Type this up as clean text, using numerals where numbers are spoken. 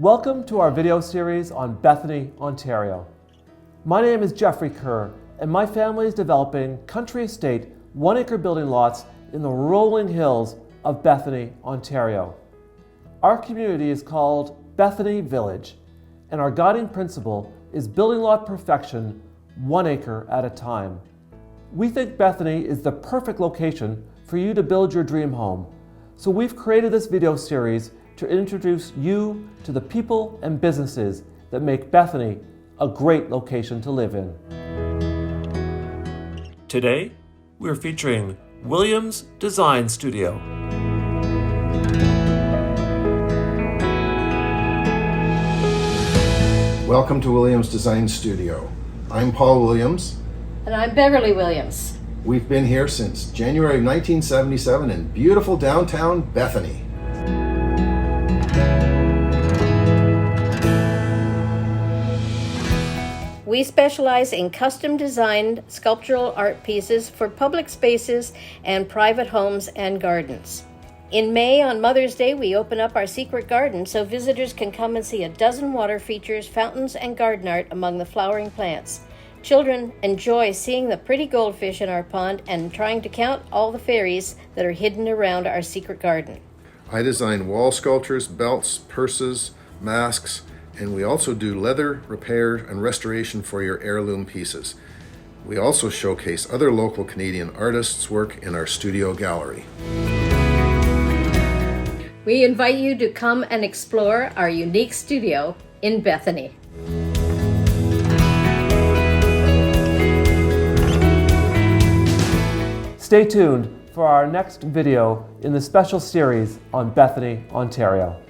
Welcome to our video series on Bethany, Ontario. My name is Jeffrey Kerr, and my family is developing country estate 1-acre building lots in the rolling hills of Bethany, Ontario. Our community is called Bethany Village, and our guiding principle is building lot perfection 1 acre at a time. We think Bethany is the perfect location for you to build your dream home, so we've created this video series to introduce you to the people and businesses that make Bethany a great location to live in. Today, we're featuring Williams Design Studio. Welcome to Williams Design Studio. I'm Paul Williams. And I'm Beverley Williams. We've been here since January of 1977 in beautiful downtown Bethany. We specialize in custom designed sculptural art pieces for public spaces and private homes and gardens. In May, on Mother's Day, we open up our secret garden so visitors can come and see a dozen water features, fountains, and garden art among the flowering plants. Children enjoy seeing the pretty goldfish in our pond and trying to count all the fairies that are hidden around our secret garden. I design wall sculptures, belts, purses, masks, and we also do leather repair and restoration for your heirloom pieces. We also showcase other local Canadian artists' work in our studio gallery. We invite you to come and explore our unique studio in Bethany. Stay tuned for our next video in the special series on Bethany, Ontario.